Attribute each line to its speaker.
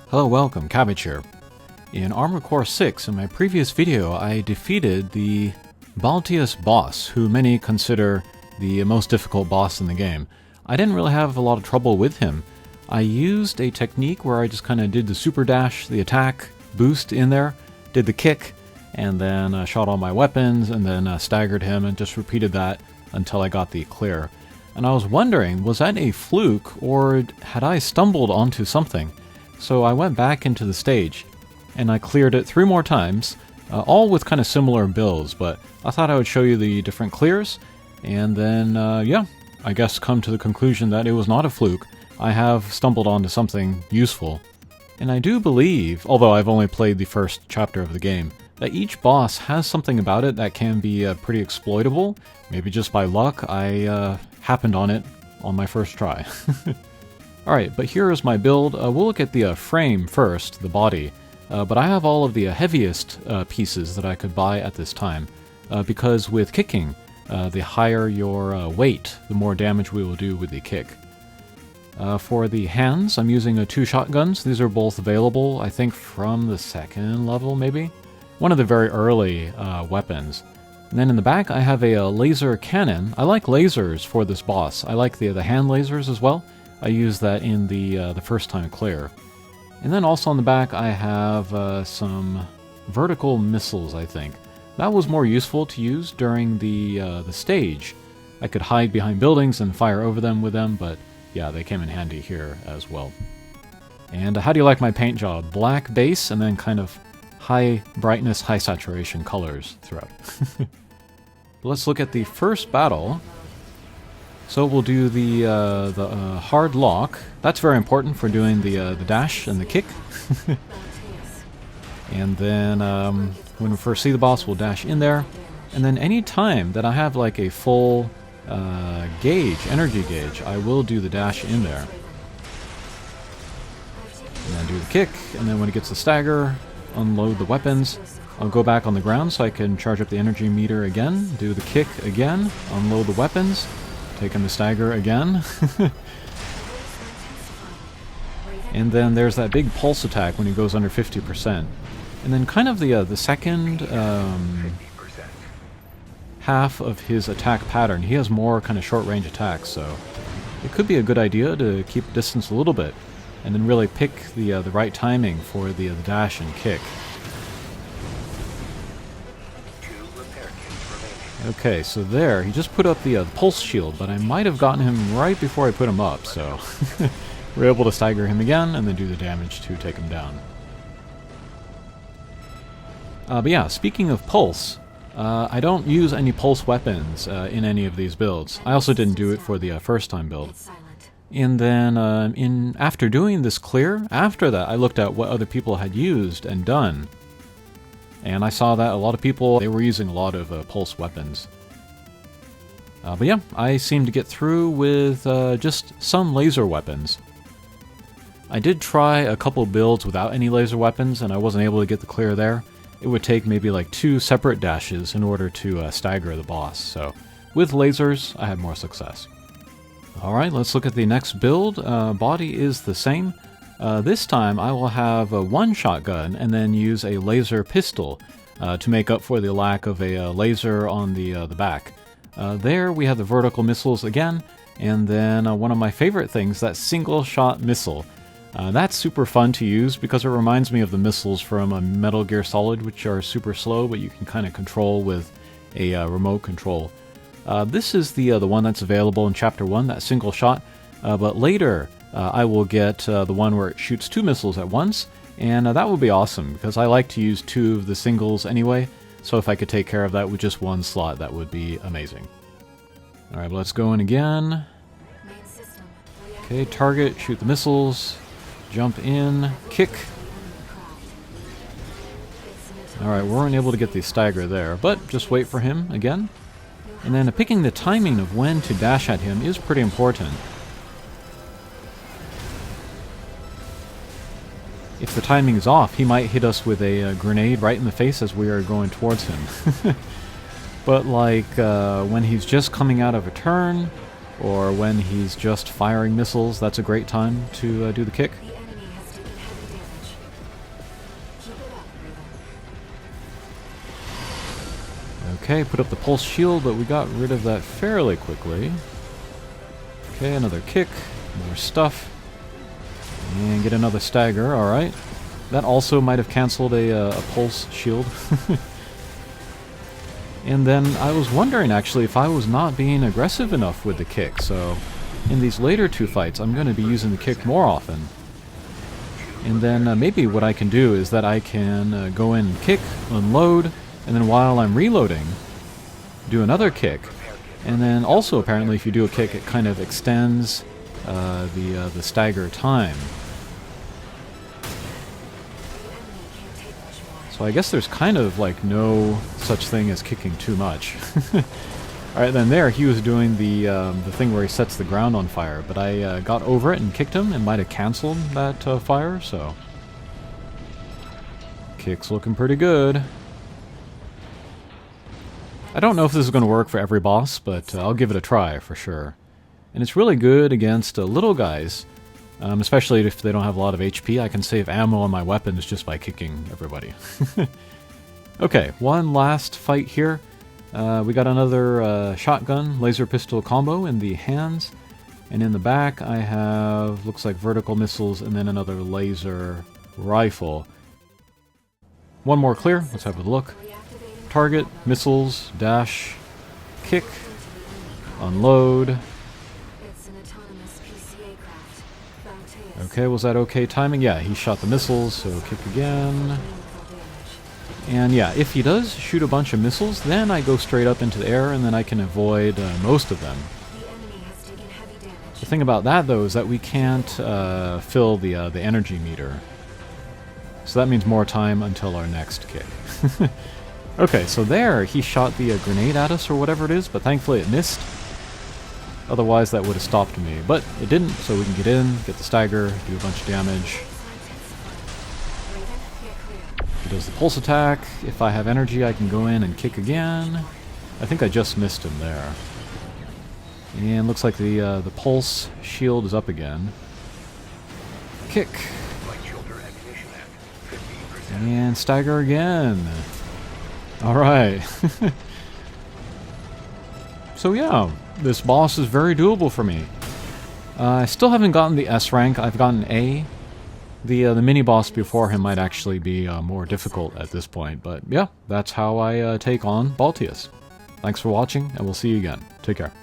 Speaker 1: Hello, welcome, Cabbage here. In Armor Core 6, in my previous video, I defeated the Balteus boss, who many consider the most difficult boss in the game. I didn't really have a lot of trouble with him. I used a technique where I just kind of did the super dash, the attack, boost in there, did the kick, and then shot all my weapons, and then staggered him, and just repeated that until I got the clear. And I was wondering, was that a fluke, or had I stumbled onto something? So I went back into the stage, and I cleared it 3 more times, all with kind of similar builds, but I thought I would show you the different clears, and then, yeah, I guess come to the conclusion that it was not a fluke. I have stumbled onto something useful. And I do believe, although I've only played the first chapter of the game, that each boss has something about it that can be pretty exploitable. Maybe just by luck, I happened on it on my first try. Alright, but here is my build. We'll look at the frame first, the body. But I have all of the heaviest pieces that I could buy at this time. Because with kicking, the higher your weight, the more damage we will do with the kick. For the hands, I'm using 2 shotguns. These are both available, I think, from the 2nd level, maybe? One of the very early weapons. And then in the back, I have a laser cannon. I like lasers for this boss. I like the hand lasers as well. I used that in the first time clear. And then also on the back I have some vertical missiles, I think. That was more useful to use during the stage. I could hide behind buildings and fire over them with them, but yeah, they came in handy here as well. And how do you like my paint job? Black base and then kind of high brightness, high saturation colors throughout. Let's look at the first battle. So we'll do the hard lock. That's very important for doing the dash and the kick. And then when we first see the boss, we'll dash in there. And then any time that I have like a full energy gauge, I will do the dash in there. And then do the kick, and then when it gets the stagger, unload the weapons. I'll go back on the ground so I can charge up the energy meter again, do the kick again, unload the weapons. Taking the stagger again. And then there's that big pulse attack when he goes under 50%. And then kind of the second half of his attack pattern, he has more kind of short-range attacks, so it could be a good idea to keep distance a little bit, and then really pick the right timing for the dash and kick. Okay, so there, he just put up the pulse shield, but I might have gotten him right before I put him up, so we're able to stagger him again and then do the damage to take him down. But yeah, speaking of pulse, I don't use any pulse weapons in any of these builds. I also didn't do it for the first time build. And then after doing this clear, after that I looked at what other people had used and done. And I saw that a lot of people, they were using a lot of pulse weapons. But yeah, I seemed to get through with just some laser weapons. I did try a couple builds without any laser weapons, and I wasn't able to get the clear there. It would take maybe like 2 separate dashes in order to stagger the boss, so with lasers, I had more success. Alright, let's look at the next build. Body is the same. This time I will have 1 shotgun and then use a laser pistol to make up for the lack of a laser on the back. There we have the vertical missiles again, and then one of my favorite things, that single shot missile. That's super fun to use because it reminds me of the missiles from Metal Gear Solid, which are super slow, but you can kind of control with a remote control. This is the one that's available in Chapter 1, that single shot, but later I will get the one where it shoots 2 missiles at once, and that would be awesome, because I like to use 2 of the singles anyway, so if I could take care of that with just 1 slot, that would be amazing. Alright, let's go in again. Okay, target, shoot the missiles, jump in, kick. Alright, we weren't able to get the stagger there, but just wait for him again. And then picking the timing of when to dash at him is pretty important. If the timing is off, he might hit us with a grenade right in the face as we are going towards him. But like when he's just coming out of a turn, or when he's just firing missiles, that's a great time to do the kick. Okay, put up the pulse shield, but we got rid of that fairly quickly. Okay, another kick, more stuff, and get another stagger, alright. That also might have cancelled a pulse shield. And then I was wondering actually if I was not being aggressive enough with the kick, so in these later two fights I'm going to be using the kick more often. And then maybe what I can do is that I can go in and kick, unload, and then while I'm reloading, do another kick. And then also apparently if you do a kick it kind of extends the stagger time. So I guess there's kind of like no such thing as kicking too much. Alright, then there he was doing the thing where he sets the ground on fire, but I got over it and kicked him and might have cancelled that fire, so... Kick's looking pretty good. I don't know if this is going to work for every boss, but I'll give it a try for sure. And it's really good against little guys, especially if they don't have a lot of HP. I can save ammo on my weapons just by kicking everybody. Okay, one last fight here. We got another shotgun laser pistol combo in the hands, and in the back I have, looks like vertical missiles and then another laser rifle. One more clear, let's have a look. Target, missiles, dash, kick, unload. Okay, was that okay timing? Yeah, he shot the missiles, so kick again. And yeah, if he does shoot a bunch of missiles, then I go straight up into the air and then I can avoid most of them. The thing about that though is that we can't fill the energy meter. So that means more time until our next kick. Okay, so there he shot the grenade at us or whatever it is, but thankfully it missed. Otherwise that would have stopped me, but it didn't, so we can get in, get the stagger, do a bunch of damage. He does the pulse attack. If I have energy I can go in and kick again. I think I just missed him there. And looks like the pulse shield is up again. Kick. And stagger again. Alright. So yeah, this boss is very doable for me. I still haven't gotten the S rank, I've gotten A. The mini-boss before him might actually be more difficult at this point, but yeah, that's how I take on Balteus. Thanks for watching, and we'll see you again. Take care.